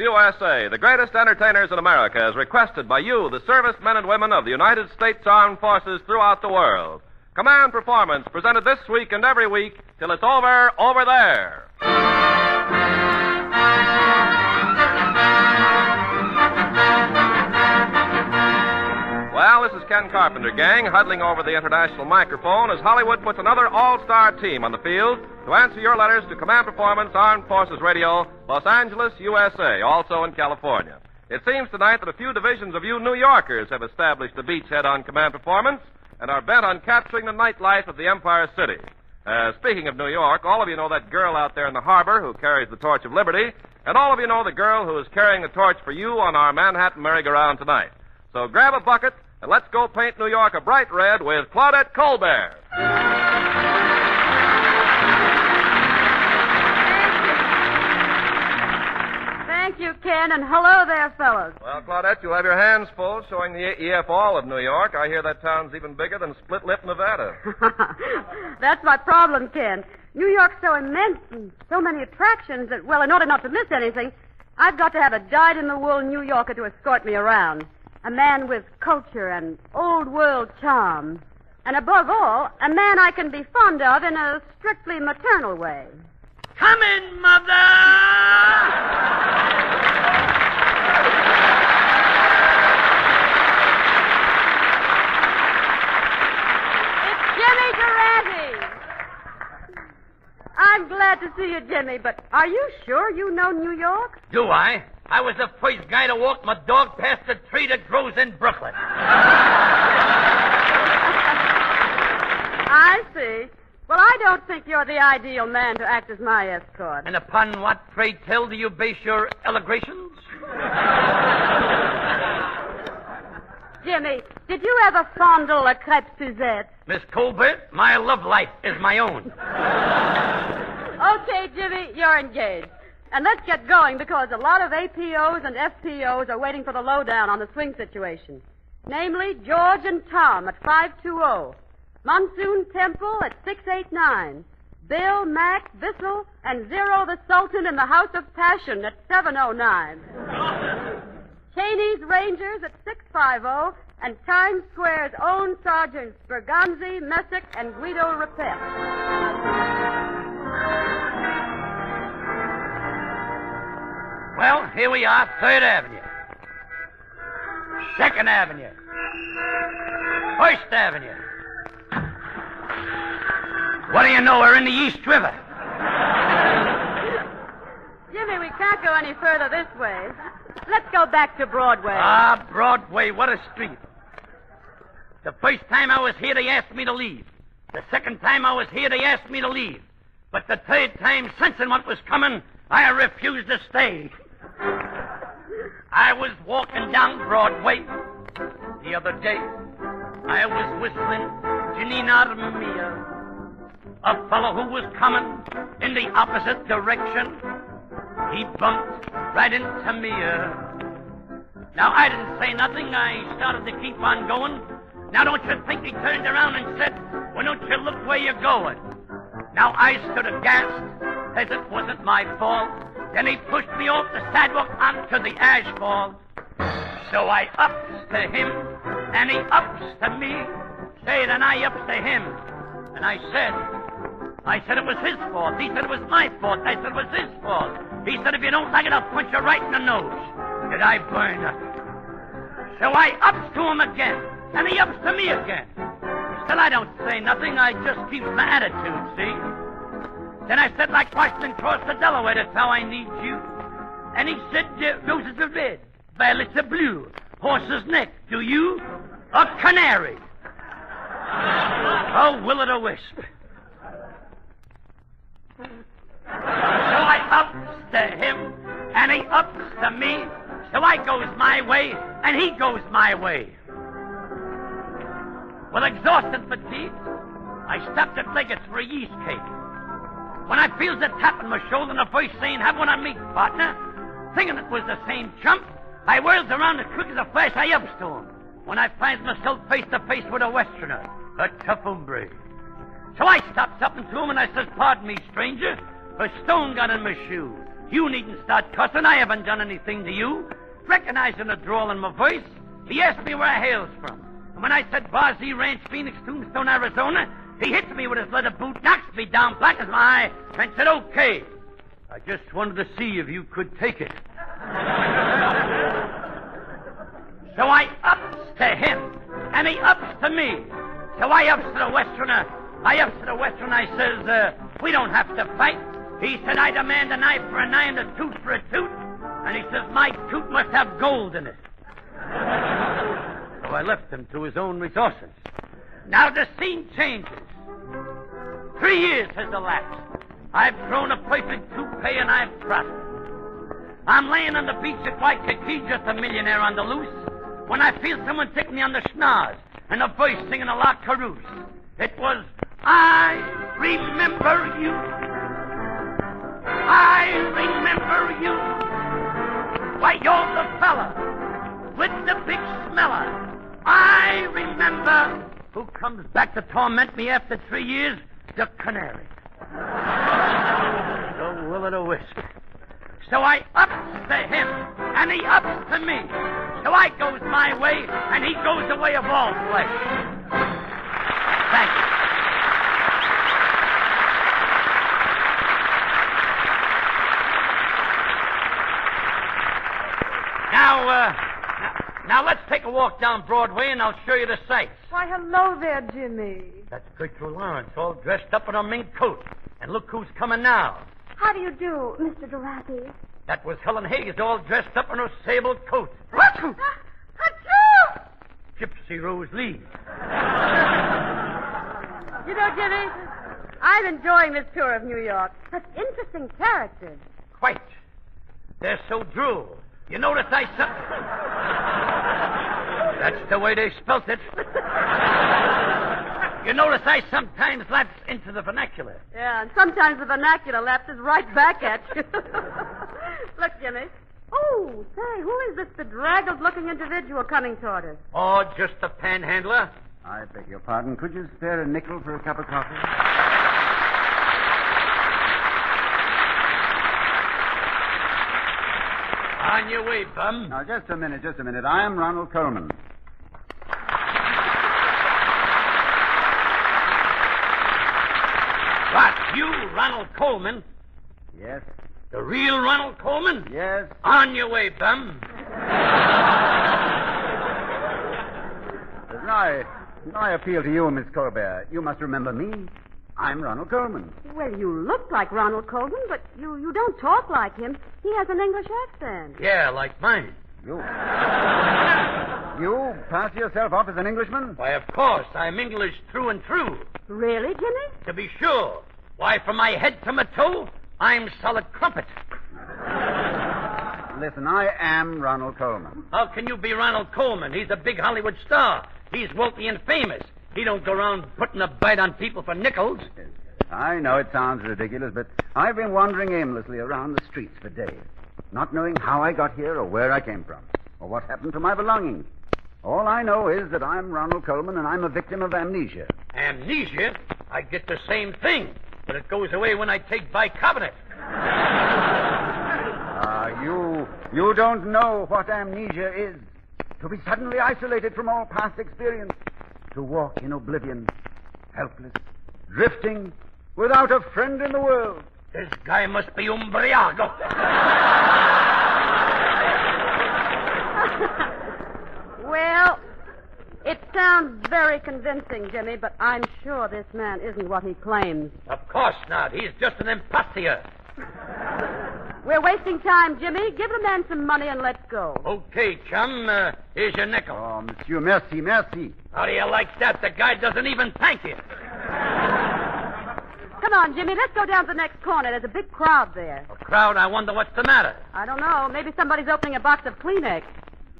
USA, the greatest entertainers in America, as requested by you, the servicemen and women of the United States Armed Forces throughout the world. Command Performance, presented this week and every week till it's over there. Well, this is Ken Carpenter, gang, huddling over the international microphone as Hollywood puts another all-star team on the field to answer your letters to Command Performance, Armed Forces Radio, Los Angeles, USA, also in California. It seems tonight that a few divisions of you New Yorkers have established a beachhead on Command Performance and are bent on capturing the nightlife of the Empire City. Speaking of New York, all of you know that girl out there in the harbor who carries the torch of liberty, and all of you know the girl who is carrying the torch for you on our Manhattan merry-go-round tonight. So grab a bucket and let's go paint New York a bright red with Claudette Colbert. Thank you, Ken, and hello there, fellows. Well, Claudette, you'll have your hands full showing the AEF all of New York. I hear that town's even bigger than Split Lip, Nevada. That's my problem, Ken. New York's so immense and so many attractions that, well, in order not to miss anything, I've got to have a dyed-in-the-wool New Yorker to escort me around. A man with culture and old-world charm. And above all, a man I can be fond of in a strictly maternal way. Come in, Mother! It's Jimmy Durante. I'm glad to see you, Jimmy, but are you sure you know New York? Do I? I was the first guy to walk my dog past the tree that grows in Brooklyn. I see. Well, I don't think you're the ideal man to act as my escort. And upon what, pray tell, do you base your allegations? Jimmy, did you ever fondle a crepe Suzette? Miss Colbert, my love life is my own. Okay, Jimmy, you're engaged. And let's get going because a lot of APOs and FPOs are waiting for the lowdown on the swing situation. Namely, George and Tom at 520, Monsoon Temple at 689, Bill, Mac, Bissell, and Zero the Sultan in the House of Passion at 709. Cheney's Rangers at 650, and Times Square's own Sergeants Berganzi, Messick, and Guido Rapet. Well, here we are, 3rd Avenue, 2nd Avenue, 1st Avenue. What do you know? We're in the East River. Jimmy, we can't go any further this way. Let's go back to Broadway. Ah, Broadway, what a street. The first time I was here, they asked me to leave. The second time I was here, they asked me to leave. But the third time, sensing what was coming, I refused to stay. I was walking down Broadway the other day. I was whistling Janina Mia. A fellow who was coming in the opposite direction, he bumped right into me. Now, I didn't say nothing. I started to keep on going. Now, don't you think he turned around and said, well, don't you look where you're going? Now, I stood aghast, as it wasn't my fault. Then he pushed me off the sidewalk onto the asphalt. So I ups to him, and he ups to me. Say, then I ups to him. And I said it was his fault. He said it was my fault. I said it was his fault. He said, if you don't like it, I'll punch you right in the nose. Did I burn up? So I ups to him again, and he ups to me again. Still, I don't say nothing. I just keep my attitude, see? Then I said, like Washington crossed the Delaware, that's how I need you. And he said, roses are red, violets are blue, horse's neck, do you? A canary. Oh, will-o'-the-wisp. So I ups to him, and he ups to me. So I goes my way, and he goes my way. Well, exhausted, fatigued, I stopped at Leggett's for a yeast cake. When I feels a tap on my shoulder and a voice saying, have one on me, partner, thinking it was the same chump, I whirls around as quick as a flash, I ups to him. When I finds myself face to face with a Westerner, a tough hombre. So I stops up to him and I says, pardon me, stranger, a stone got in my shoe. You needn't start cussing. I haven't done anything to you. Recognizing the drawl in my voice, he asked me where Hale's from. And when I said Boise Ranch, Phoenix, Tombstone, Arizona, he hits me with his leather boot, knocks me down black as my eye, and said, okay. I just wanted to see if you could take it. So I ups to him, and he ups to me. So I ups to the Westerner. I says, we don't have to fight. He said, I demand an eye for an eye and a tooth for a tooth. And he says, my tooth must have gold in it. So I left him to his own resources. Now the scene changes. 3 years has elapsed. I've grown a perfect toupee and I've prospered. I'm laying on the beach at Waikiki, just a millionaire on the loose, when I feel someone take me on the schnoz and a voice singing a la carouse. It was, I remember you. I remember you. Why, you're the fella with the big smeller. I remember. Who comes back to torment me after 3 years? The canary. The will-o'-the-wisp. So I ups to him, and he ups to me. So I goes my way, and he goes the way of all flesh. Thank you. Now let's take a walk down Broadway, and I'll show you the sights. Why, hello there, Jimmy. That's Gertrude Lawrence, all dressed up in a mink coat. And look who's coming now. How do you do, Mr. Durante? That was Helen Hayes, all dressed up in her sable coat. Achoo! Gypsy Rose Lee. You know, Jimmy, I'm enjoying this tour of New York. Such interesting characters. Quite. They're so droll. You notice I... That's the way they spelt it. You notice I sometimes lapse into the vernacular. Yeah, and sometimes the vernacular lapses right back at you. Look, Jimmy. Oh, say, who is this bedraggled-looking individual coming toward us? Oh, just a panhandler. I beg your pardon. Could you spare a nickel for a cup of coffee? On your way, bum. Now, just a minute. I am Ronald Colman. What, you, Ronald Colman? Yes? The real Ronald Colman? Yes. On your way, bum. Now I appeal to you, Miss Colbert. You must remember me. I'm Ronald Colman. Well, you look like Ronald Colman, but you don't talk like him. He has an English accent. Yeah, like mine. You pass yourself off as an Englishman? Why, of course. I'm English through and through. Really, Jimmy? To be sure. Why, from my head to my toe, I'm solid crumpet. Listen, I am Ronald Colman. How can you be Ronald Colman? He's a big Hollywood star. He's wealthy and famous. He don't go around putting a bite on people for nickels. I know it sounds ridiculous, but I've been wandering aimlessly around the streets for days, not knowing how I got here or where I came from, or what happened to my belongings. All I know is that I'm Ronald Colman, and I'm a victim of amnesia. Amnesia? I get the same thing, but it goes away when I take bicarbonate. You don't know what amnesia is. To be suddenly isolated from all past experience. To walk in oblivion, helpless, drifting, without a friend in the world. This guy must be umbriago. Well, it sounds very convincing, Jimmy, but I'm sure this man isn't what he claims. Of course not. He's just an impostor. We're wasting time, Jimmy. Give the man some money and let's go. Okay, chum. Here's your nickel. Oh, monsieur, merci, merci. How do you like that? The guy doesn't even thank you. Come on, Jimmy. Let's go down to the next corner. There's a big crowd there. A crowd? I wonder what's the matter. I don't know. Maybe somebody's opening a box of Kleenex.